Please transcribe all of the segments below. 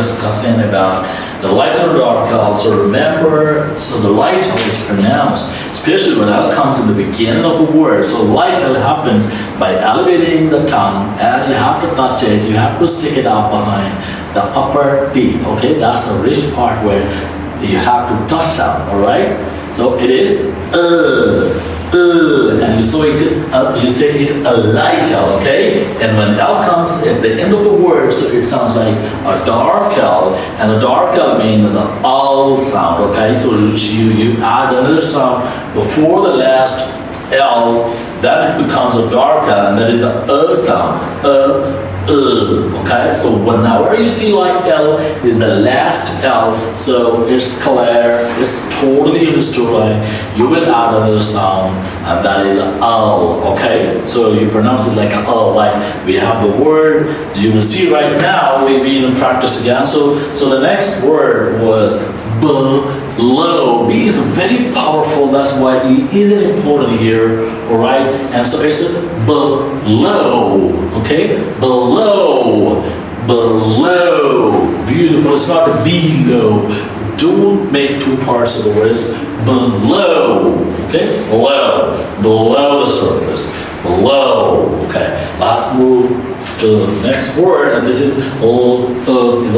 discussing about the lighter dark L. So remember, so the light L is pronounced, especially when L comes in the beginning of a word. So light L happens by elevating the tongue, and you have to touch it, you have to stick it out behind the upper teeth, okay? That's a rich part where you have to touch sound, all right? So it is and you say it a light L, okay? And when L comes at the end of the word, so it sounds like a dark L, and the dark L means the L sound, okay? So you add another sound before the last L, then it becomes a dark L, and that is a sound, okay? So whenever you see like L is the last L, so it's clear, it's totally understood, like you will add another sound, and that is L, okay? So you pronounce it like an L, like we have the word, you will see right now, we even practice again. So the next word was below. B is very powerful, that's why it is important here, all right? And so it's below, okay? Below, beautiful. It's not below. Don't make two parts of the word. It's below, okay? Below the surface, below, okay? Let's move to the next word, and this is a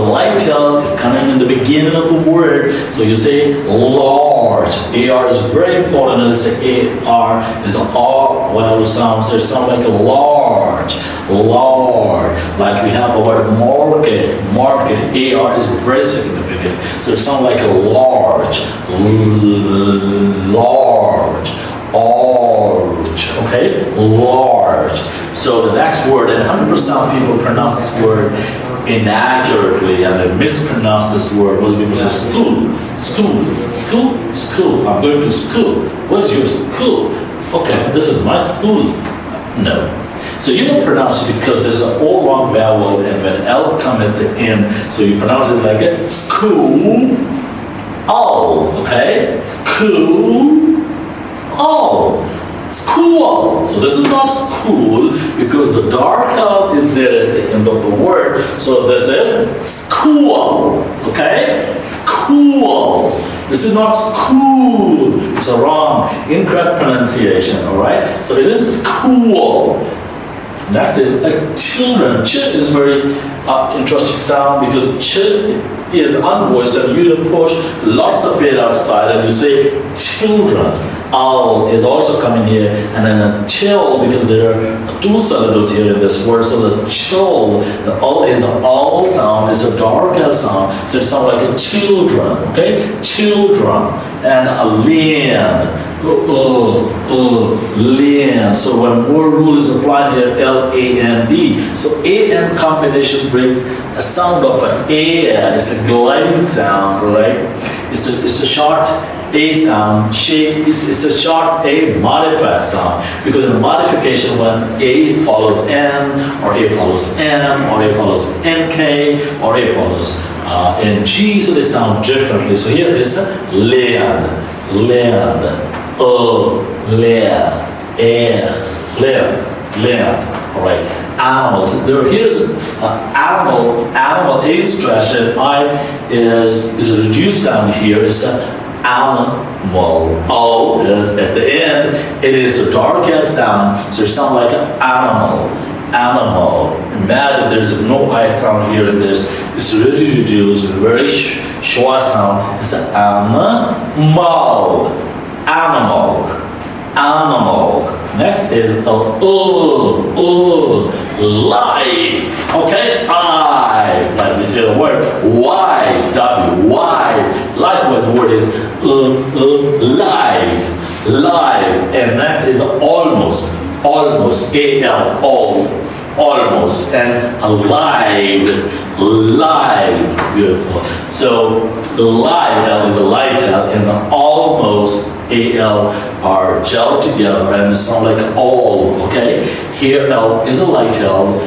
light L, is coming in the beginning of the word, so you say large. AR is very important, and it's AR is an R well sound, so it sounds like a large, like we have the word market, AR is very significant, so it sounds like a large, okay, large. So the next word, and 100% of people pronounce this word inaccurately, and they mispronounce this word. Most people say school. I'm going to school. What's your school? Okay, this is my school. No. So you don't pronounce it because there's an all wrong vowel, and when L comes at the end, so you pronounce it like a school. All, okay? School. All. School. So this is not school because the dark L is there at the end of the word. So this is school. Okay? School. This is not school. It's a wrong, incorrect pronunciation. All right? So it is school. Next is children. Ch is very interesting sound because ch is unvoiced, and you push lots of it outside, and you say children. L is also coming here, and then a chill, because there are two syllables here in this word, so the chill, the L is an L sound, it's a dark L sound, so it sounds like a children, okay? Children, and a lean, lean. So when word rule is applied here, L-A-N-D, so A-N combination brings a sound of an A, it's a gliding sound, right? It's a short A sound, it's a short A modified sound, because in the modification when A follows N, or A follows M, or A follows NK, or A follows NG, so they sound differently. So here is land, all right. Animals. Here's animal A stretch, and I is reduced down here. It's an animal. O is at the end. It is the dark S sound, so it sounds like an animal. Imagine there's no I sound here in this. It's really reduced, very short sound. It's an animal. Next is life. Okay, I. Like we say the word wife. W-Y. Likewise, the word is life. And next is almost. A-L. Almost. And alive. Beautiful. So the live L is a light L, and the almost A-L are gelled together and sound like all, okay? Here L is a light L,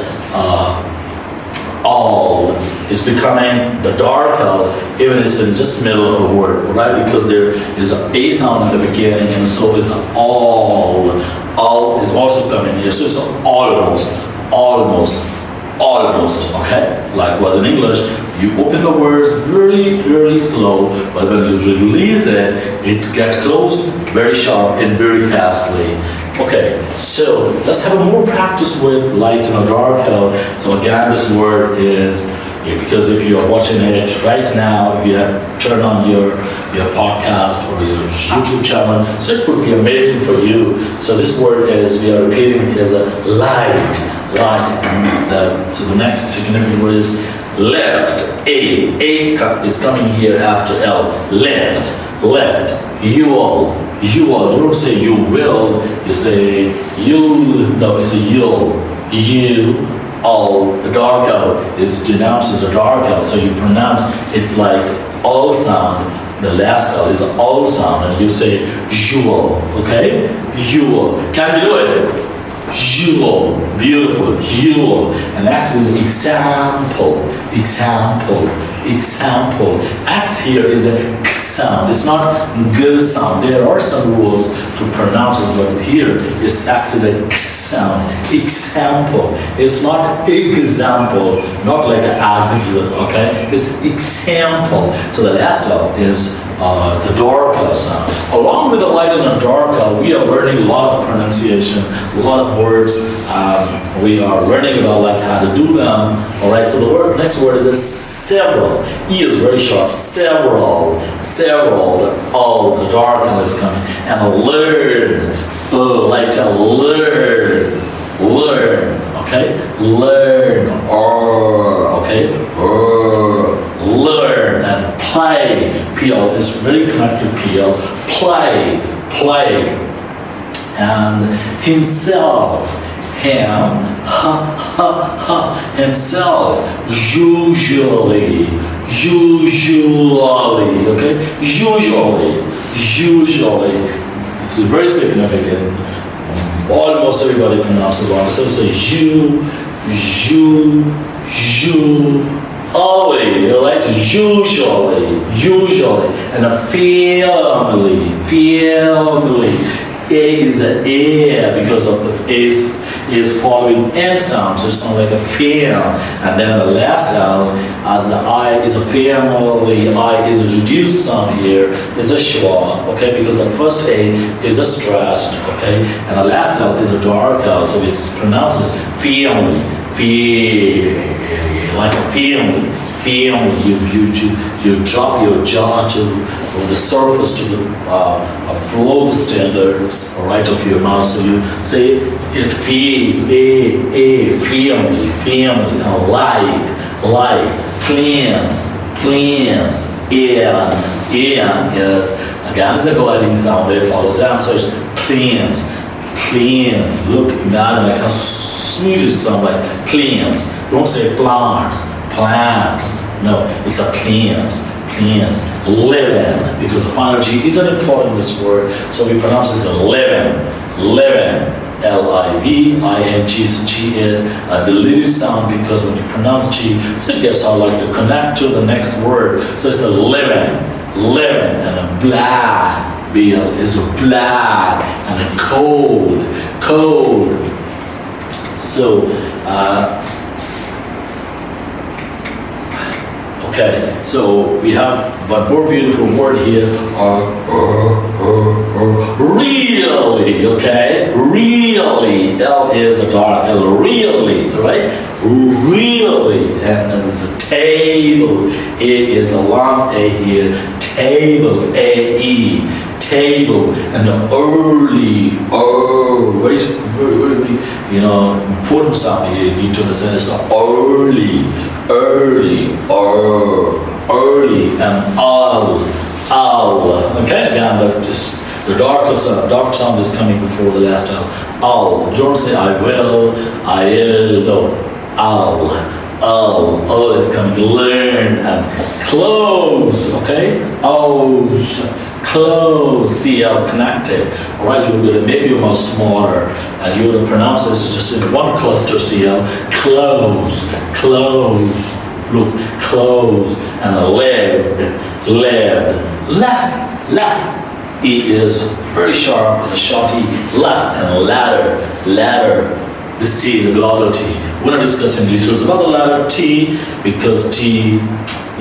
all is becoming the dark L, even it's in just middle of a word, right? Because there is an A sound in the beginning, and so is an all. All is also coming here, so it's almost, okay? Likewise in English, You open the words very, very slow, but when you release it, it gets closed very sharp and very fastly. Okay, so let's have a more practice with light and dark L. So again, this word is, because if you are watching it right now, if you have turned on your podcast or your YouTube channel, so it would be amazing for you. So this word is, we are repeating, is a light. And so the next significant word is left. A is coming here after L. Left. You all. Don't say you will. You say you. No, it's a you'll. You. All. The dark L is denounced as a dark L. So you pronounce it like all sound. The last L is an all sound, and you say you'll. Okay? You'll. Can you do it? You'll. Beautiful. You'll. And actually, example. X here is a k sound. It's not g sound. There are some rules to pronounce it, but here is X is a k sound. Example. It's not example, not like an ags, okay? It's example. So the last L is the dark L sound. Along with the light and the dark L, we are learning a lot of pronunciation, a lot of words. We are learning about like how to do them. All right. So the next word is a several. E is very sharp. Several. Oh, the dark L is coming. And learn. Like to learn. Okay. Learn. Okay. Learn and play. PL is very connected. PL. Play. And himself. Himself. Usually. Okay. Usually. It's very significant. Almost everybody pronounces it wrong. So say always, right? Usually, and a family. A is an A because of the A is following N sound, so it sounds like a fam. And then the last L, the I is a family. I is a reduced sound here. It's a schwa, okay? Because the first A is a stretched, okay? And the last L is a dark L, so it's pronounced family. Like a family. You drop your jaw to the surface to the below the standards, right, of your mouth. So you say it family, like, plans, and is again is a gliding sound. It follows down, so it's plans. Look, imagine like how sweet it sounds, like plans. Don't say plants. No, it's a plans. Living, because the final G is an important this word, so we pronounce it as living. L-I-V-I-N-G. So G is a deleted sound because when you pronounce G, so it gets like to connect to the next word. So it's a living, and a black. B-L is a black, and a cold. So, okay, so we have one more beautiful word here, really, okay? Really, L is a dark L, really, right? Really, and then there's a table. A is a long A here, table, A-E, table, and the early, very, important sound here, you need to understand it's early, and all. Okay, again, the dark sound is coming before the last L. All. Don't say I will, no. All is coming. Learn and close. Okay, O's. Close, CL connected. All right, you're going to make your mouth smaller, and you're going to pronounce this just in one cluster, CL. Close. Look, close, and less. E is very sharp with a short E. Less and ladder. This T is a glottal T. We're not discussing details about the letter T because T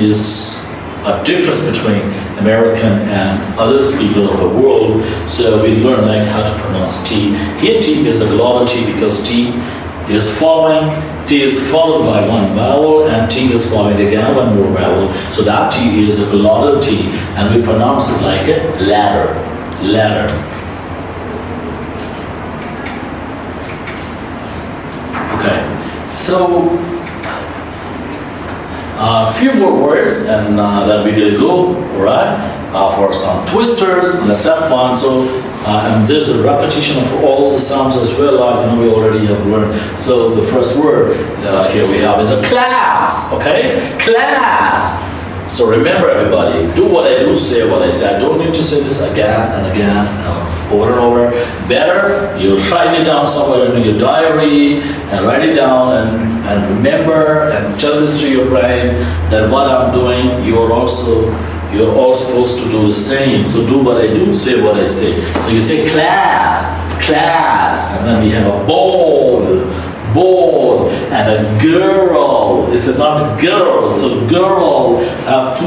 is a difference between American and other people of the world. So we learn like how to pronounce T. Here T is a glottal T because T is following, T is followed by one vowel, and T is following again one more vowel. So that T is a glottal T, and we pronounce it like a ladder, ladder. Okay, so a few more words, and then we will go, all right, for some twisters and the second one. So, and there's a repetition of all the sounds as well, we already have learned. So the first word here we have is a class, okay? Class. So remember everybody, do what I do, say what I say. I don't need to say this again and again, over and over. Better, you write it down somewhere in your diary and write it down and remember and tell this to your brain that what I'm doing, you're all supposed to do the same. So do what I do, say what I say. So you say class, class, and then we have a ball, and a girl. It's not girl. So girl have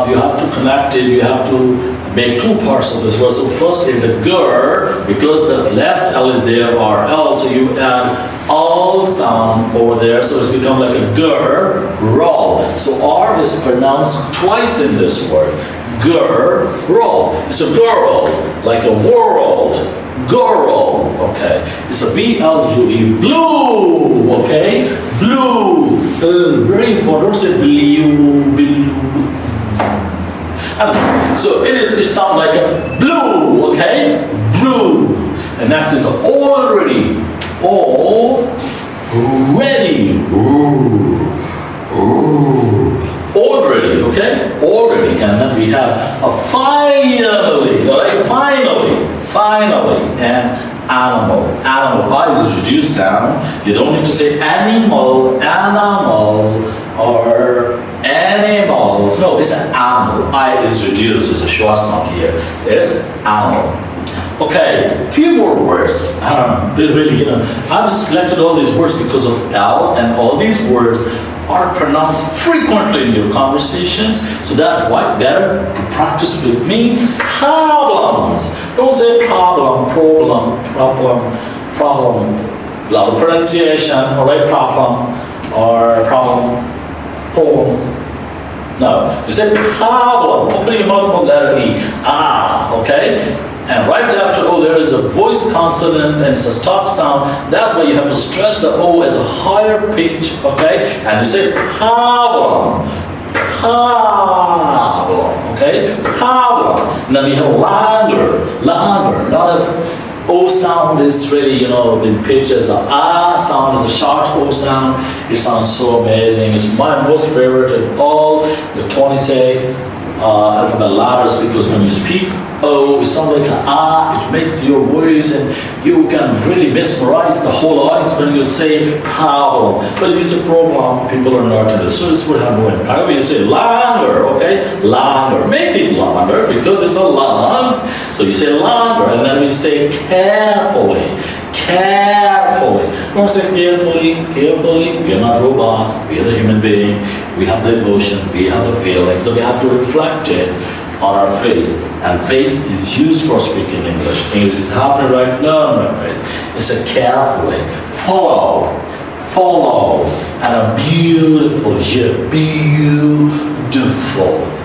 you have to connect it. You have to make two parts of this word. So first is a girl, because the last L is there, or L, so you add all sound over there, so it's become like a girl. So R is pronounced twice in this word. Girl. It's a girl, like a world. Girl, okay. It's a B-L-U-E, blue, okay? Blue, very important. Don't say blue. So it sounds like a blue, okay? Blue. And next is already. Already, okay? Already. And then we have a finally, all right? Finally, and animal. I is a reduced sound. You don't need to say animal, or animals. No, it's an animal. I is reduced. It's a short sound here. It's animal. Okay, few more words. Really, I've selected all these words because of L, and all these words are pronounced frequently in your conversations. So that's why better to practice with me. Problems. Don't say problem. A lot of pronunciation, all right, problem, or problem. No, you say problem. Open your mouth for letter E. Okay? And right after O, there is a voice consonant, and it's a stop sound. That's why you have to stretch the O as a higher pitch, okay? And you say problem, okay? Problem. And then we have longer. Not a O sound is really, in pitch as a sound, is a short O sound. It sounds so amazing. It's my most favorite of all the 26 alphabet letters, because when you speak O, it sounds like an it makes your voice, and you can really mesmerize the whole audience when you say problem. But if you say problem, people are not understood. This would have no impact. When you say longer, okay? Longer. Make it longer because it's a long. So you say longer, and then we say carefully. Don't say carefully. We are not robots. We are the human being. We have the emotion. We have the feeling. So we have to reflect it on our face. And face is used for speaking English. English is happening right now on my face. It's a carefully. Follow. And a beautiful.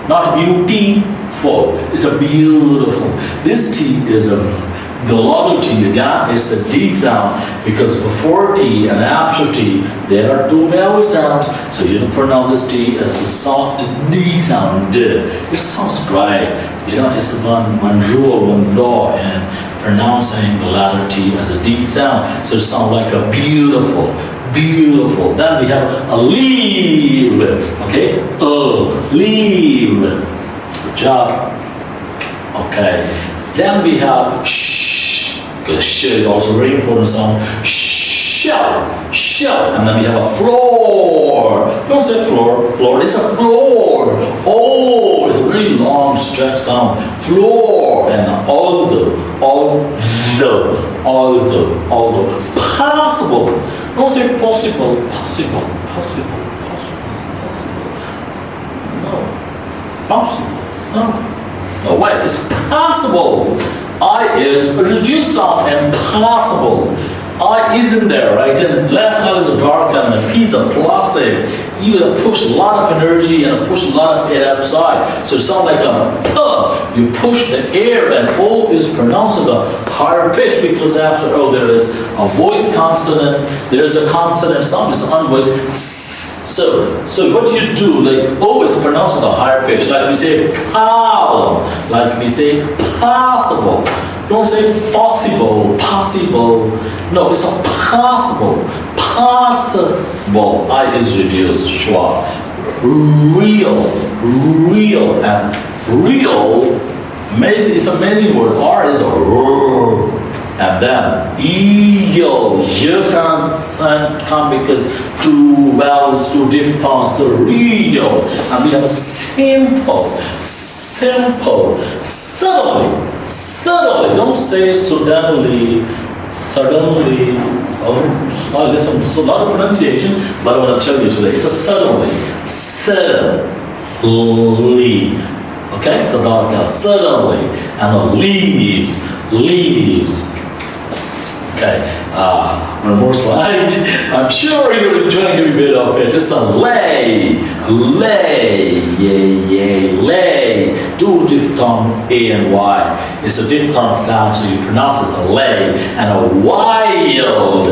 Not beautiful. It's a beautiful. This T is the glottal T, again, is a D sound, because before T and after T, there are two vowel sounds, so you don't pronounce this T as a soft D sound. It sounds great. It's one rule, one law in pronouncing the letter T as a D sound, so it sounds like a beautiful. Then we have a leave, okay? Leave. Good job. Okay. Then we have sh, because sh is also a very important sound. Shell. And then we have a floor. Don't say floor, it's a floor. Oh, it's a very long stretch sound. Floor, and all the. Possible. Don't say possible. possible. No. No way. It's possible. I is a reduced sound and possible. I isn't there, right? And last L is a dark and the P is a plastic. You gotta push a lot of energy and push a lot of air outside. So it sounds like you push the air and O is pronounced at a higher pitch because after O there is a voice consonant, there is a consonant sound, it's unvoiced. So what you do, like O is pronounced at a higher pitch, like we say problem, like we say possible. Don't say possible, possible. No, it's a possible, possible. I is reduced, schwa. Real, real, and real. Amazing, it's an amazing word. R is a R. And then eel, you can't come because two vowels, two diphthongs, so real. And we have a simple, simple, subtly, don't say suddenly, oh, listen, there's a lot of pronunciation, but I want to tell you today, it's a suddenly, okay, it's a dark suddenly, and the leaves. Okay, one more slide. I'm sure you're enjoying every bit of it. Just a lay, lay. Two diphthong A and Y. It's a diphthong sound, so you pronounce it a lay. And a wild.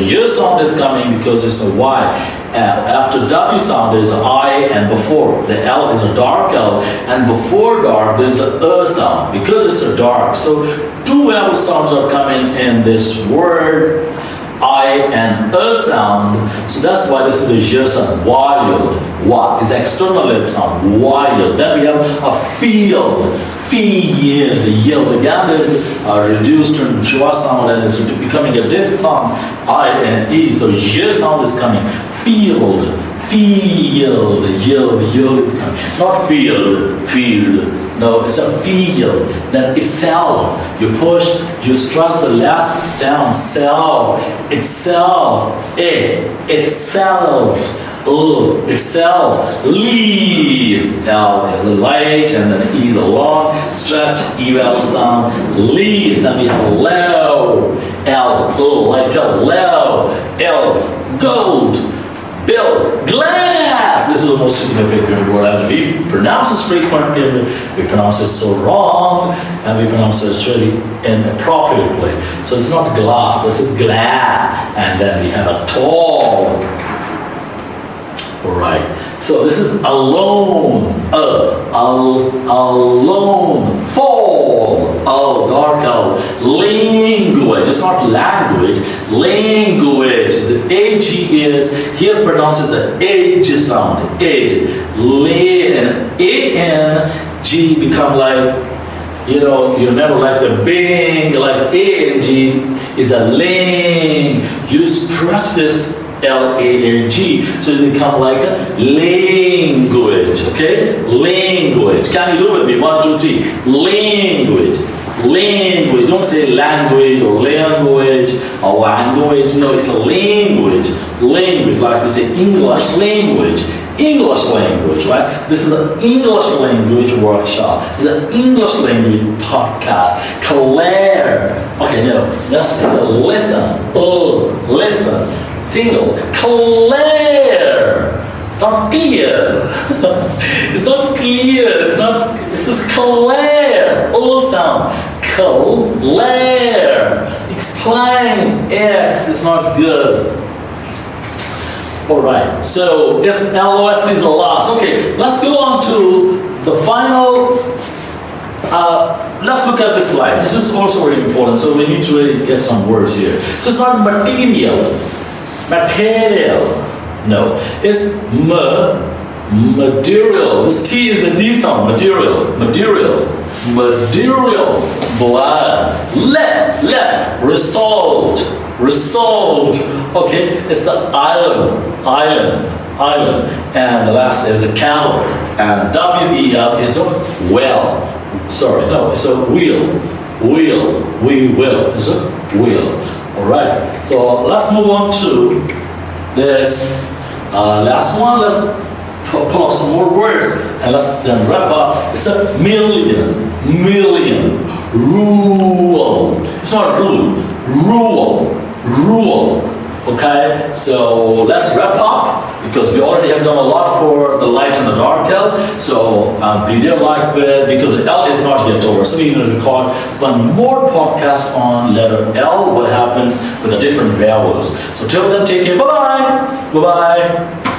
Your sound is coming because it's a Y. After W sound, there's an I, and before the L is a dark L, and before dark there's a sound because it's a dark. So two vowel sounds are coming in this word, I and sound. So that's why this is the J sound, wild. What is external lip sound, wild. Then we have a field. Yield. Again, there's a reduced schwa sound and it's becoming a diphthong, I and E. So J sound is coming. Field, yield is coming. Not field. No, it's a field. Then excel. You push, you stress the last sound, excel, excel, least. L is a light and then E is a long stretch, E vowel sound, least. Then we have low, L, like low, L is gold, bill, glass. This is the most significant word, and we pronounce this frequently, we pronounce it so wrong, and we pronounce it really inappropriately. So it's not glass, this is glass. And then we have a tall. All right, so this is alone, alone, fall, dark language, it's not language, language, the A-G is, here pronounces an age sound, age, and A-N-G become like, you never like the bing, like A-N-G is a ling, you stretch this L-A-N-G, so it become like a language, okay? Language. Can you do it with me? 1, 2, 3. Language. Don't say language or language or language. No, it's a language. Language, like we say English language. English language, right? This is an English language workshop. This is an English language podcast. Claire. Okay, no, that's a listen. Listen. Single, clear, not clear. It's not clear, it's just clear, all sound, clear. Explain, X is not good. All right, so this LOS is the last. Okay, let's go on to the final. Let's look at this slide. This is also very important, so we need to really get some words here. So it's not material. No, it's material. This T is a D sound. Material. Blood. Let. Result. Okay, it's the island. And the last is a camel. And W-E-L is a well. Sorry, no, it's a wheel. We will. It's a wheel. All right, so let's move on to this last one. Let's pull up some more words and let's then wrap up. It's a million, rule. It's not rule, rule. Okay, so let's wrap up because we already have done a lot for the light and the dark L. So be there like that because the L is not yet over. So we're going to record one more podcast on letter L, what happens with the different vowels. So till then, take care. Bye-bye. Bye-bye.